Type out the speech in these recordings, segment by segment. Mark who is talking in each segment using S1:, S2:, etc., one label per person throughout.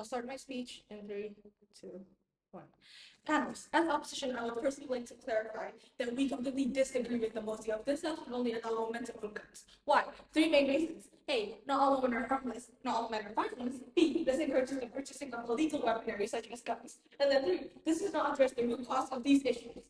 S1: start my speech in 3, 2, 1. Panels. As opposition, I would personally like to clarify that we completely disagree with the motive of this should only allow women to own guns. Why? Three main reasons. A. Not all women are harmless. Not all men are violent. B. This encourages the purchasing of illegal weaponry such as guns. And then three. This does not address the root cause of these issues.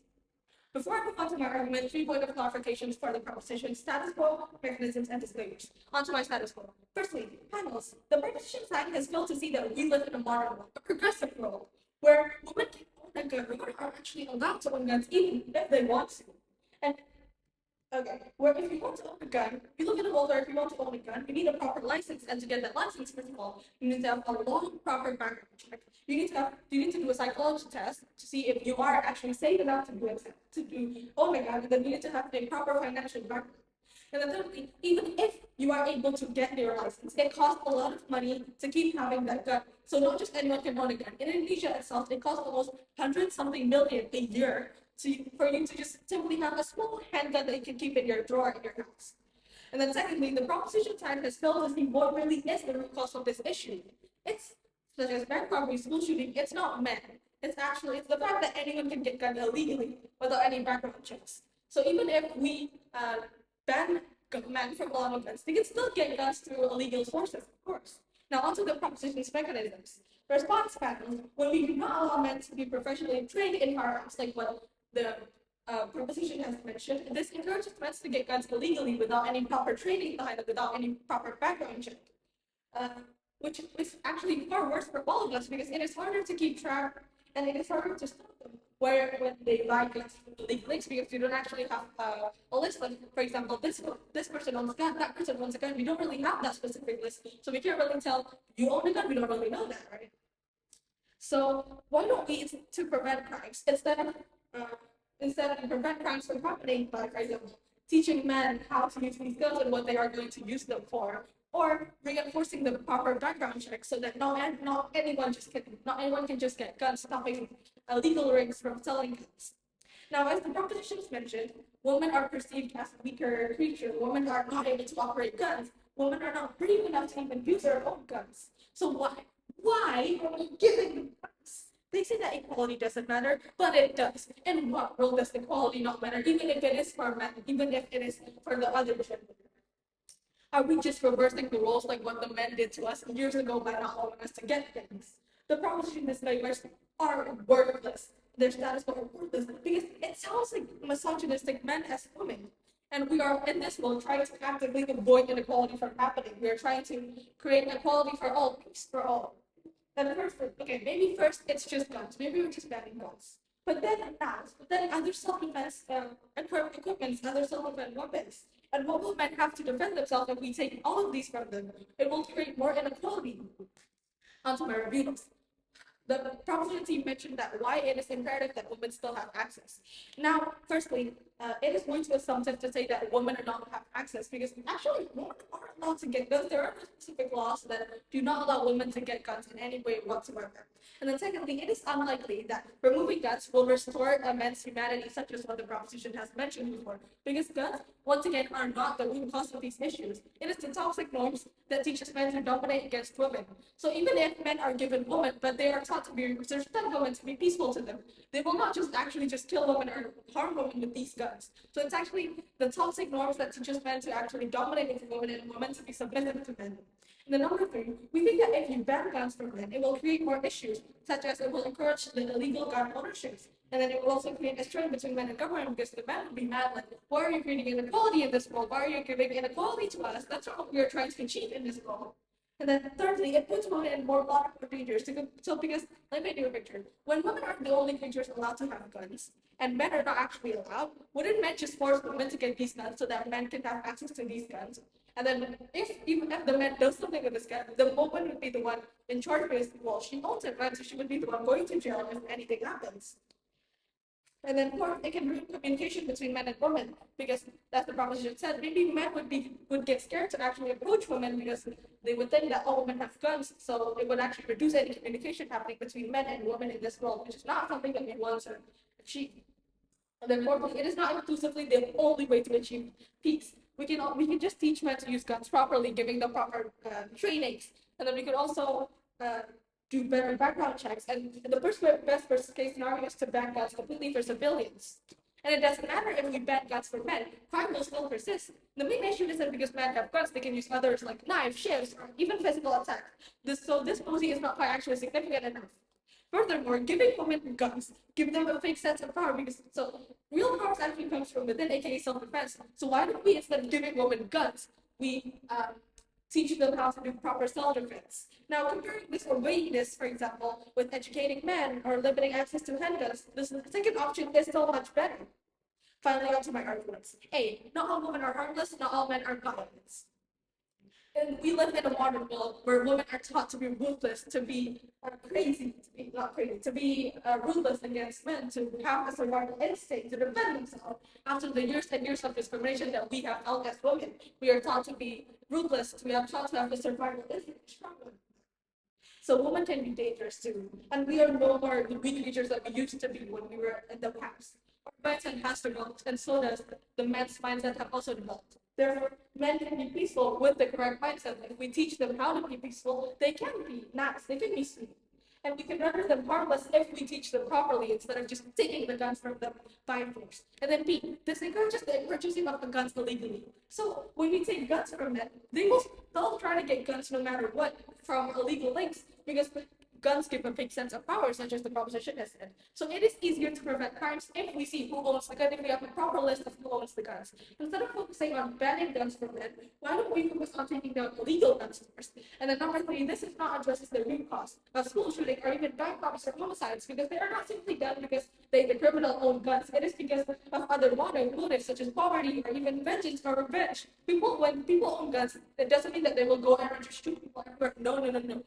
S1: Before I move on to my argument, 3 points of clarifications for the proposition, status quo, mechanisms, and disclaimers. On to my status quo. Firstly, panels. The proposition side has failed to see that we live in a modern world, a progressive world, where women can own a gun, women are actually allowed to own guns even if they want to. And okay, where if you want to own a gun, you look at a world where if you want to own a gun, you need a proper license, and to get that license, first of all, you need to have a long, proper background check. You need to do a psychology test to see if you are actually safe enough to do it, to do own a gun, and then you need to have a proper financial background. And then thirdly, even if you are able to get your license, it costs a lot of money to keep having that gun. So not just anyone can own a gun. In Indonesia itself, it costs almost 100-something million a year for you to just simply have a small handgun that you can keep in your drawer in your house. And then secondly, the proposition side has failed to see what really is the root cause of this issue. It's such as bank robbery, school shooting. It's not men. It's the fact that anyone can get gun illegally without any background checks. So even if we ban men from owning guns, they can still get guns through illegal sources, of course. Now onto the proposition's mechanisms. Response panels, when we do not allow men to be professionally trained in firearms, like what the proposition has mentioned, this encourages men to get guns illegally without any proper training behind it, without any proper background check. Which is actually far worse for all of us because it is harder to keep track and it is harder to stop them when they buy guns from illegal links because you don't actually have a list. Like, for example, this person owns a gun, that person owns a gun. We don't really have that specific list, so we can't really tell you own a gun. We don't really know that, right? So why don't we, to prevent crimes, instead of prevent crimes from happening by, for example, teaching men how to use these guns and what they are going to use them for, or reinforcing the proper background checks so that not anyone can just get guns, stopping illegal rings from selling guns. Now, as the propositions mentioned, women are perceived as weaker creatures. Women are not able to operate guns. Women are not brave enough to even use their own guns. So why? Why are we giving them guns? They say that equality doesn't matter, but it does. In what role does equality not matter, even if it is for men, even if it is for the other gender? Are we just reversing the roles like what the men did to us years ago by not allowing us to get things? The proposition is disclaimers are worthless. Their status quo are worthless because it sounds like misogynistic men as women. And we are in this world trying to actively avoid inequality from happening. We are trying to create equality for all, peace for all. Then first, okay, maybe first it's just guns. Maybe we're just banning guns. But then not. But then other self-defense equipment, other self-defense weapons. And what will men have to defend themselves if we take all of these from them? It will create more inequality. Onto my reviews. The proposition team mentioned that why it is imperative that women still have access. Now, firstly, it is going to assumptive to say that women do not have access because actually women are allowed to get guns. There are specific laws that do not allow women to get guns in any way whatsoever. And then secondly, it is unlikely that removing guns will restore a man's humanity, such as what the proposition has mentioned before, because guns, once again, are not the root cause of these issues. It is the toxic norms that teaches men to dominate against women. So even if men are given women, but they are taught to be, they're taught women to be peaceful to them, they will not just actually just kill women or harm women with these guns. So it's actually the toxic norms that teaches men to actually dominate over women and women to be submissive to men. And then number three, we think that if you ban guns for men, it will create more issues, such as it will encourage the illegal gun ownerships. And then it will also create a strain between men and government because the men will be mad like, why are you creating inequality in this world? Why are you giving inequality to us? That's not what we are trying to achieve in this world. And then thirdly, it puts women in more vulnerable dangers. So because, let me do a picture. When women are the only creatures allowed to have guns, and men are not actually allowed, wouldn't men just force women to get these guns so that men can have access to these guns? And then even if the man does something with this gun, the woman would be the one in charge because, well, she owns it, right? So she would be the one going to jail if anything happens. And then fourth, it can ruin communication between men and women because that's the proposition said. Maybe men would get scared to actually approach women because they would think that all women have guns, so it would actually reduce any communication happening between men and women in this world, which is not something that we want to achieve. And then fourthly, it is not exclusively the only way to achieve peace. We can just teach men to use guns properly, giving them proper trainings, and then we could also do better background checks, and the best case scenario is to ban guns completely for civilians. And it doesn't matter if we ban guns for men, crime will still persist. The main issue isn't because men have guns, they can use others like knives, ships, or even physical attack. This policy is not quite actually significant enough. Furthermore, giving women guns give them a fake sense of power because real power actually comes from within, aka self-defense. So why don't we, instead of giving women guns, we teach them how to do proper self-defense? Now, comparing this or weighing this, for example, with educating men or limiting access to handguns, the second option is still much better. Finally, on to my arguments. A, not all women are harmless, not all men are violent. And we live in a modern world where women are taught to be ruthless, to be crazy, to be ruthless against men, to have a survival instinct, to defend themselves. After the years and years of discrimination that we have felt as women, we are taught to be ruthless, we are taught to have a survival instinct. So women can be dangerous too, and we are no more the weak creatures that we used to be when we were in the past. Our mindset has developed, and so does the men's mindset have also developed. Therefore, men can be peaceful with the correct mindset. If we teach them how to be peaceful, they can be nice, they can be sweet. And we can render them harmless if we teach them properly instead of just taking the guns from them by force. And then B, this encourages the purchasing of the guns illegally. So when we take guns from them, they'll try to get guns no matter what from illegal links because guns give a big sense of power, such as the proposition has said. So it is easier to prevent crimes if we see who owns the gun, if we have a proper list of who owns the guns. Instead of focusing on banning guns from men, why don't we focus on taking down illegal guns first? And then number 3, this is not addresses the root cause of school shooting or even bank robberies or homicides, because they are not simply done because the criminal own guns. It is because of other motives such as poverty or even vengeance or revenge. When people own guns, it doesn't mean that they will go and just shoot people everywhere. No.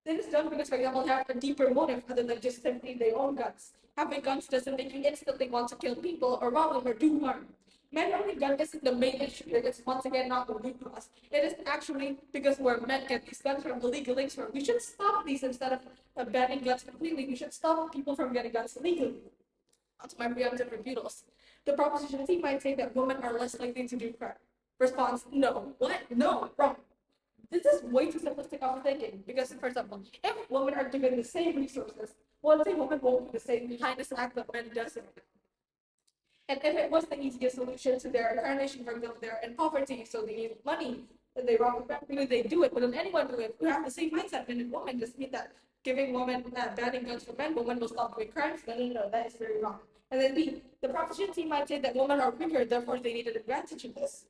S1: It is done because, for example, they have a deeper motive other than just simply they own guns. Having guns doesn't make you instantly want to kill people or rob them or do harm. Men owning guns isn't the main issue. It's once again not the root cause. It is actually because where men get these guns from, illegal links from. We should stop these instead of banning guns completely. We should stop people from getting guns legally. Onto my preemptive rebutals. The proposition C might say that women are less likely to do crime. Response: no. What? No. Wrong. This is way too simplistic of thinking because, for example, if women are given the same resources, one thing women won't do the same heinous act that men does it. And if it was the easiest solution to their incarnation, for example, they're in poverty, so they need money, and they rob the bank, they do it. But then anyone do it who have the same mindset, men and women, doesn't mean that giving women banning guns for men, women will stop doing crimes. No, that is very wrong. And then B, the proposition team might say that women are weaker, therefore they need an advantage in this.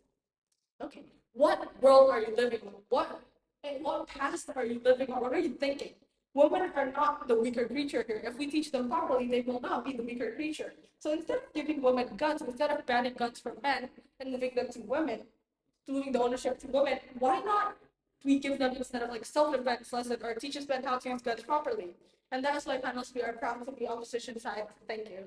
S1: Okay, what world are you living in? What past are you living on? What are you thinking? Women are not the weaker creature here. If we teach them properly, they will not be the weaker creature. So instead of giving women guns, instead of banning guns from men and moving them to women, moving the ownership to women, why not we give them instead of like self-defense lesson or teach us how to use guns properly? And that's why panels we are proud to be opposition side. Thank you.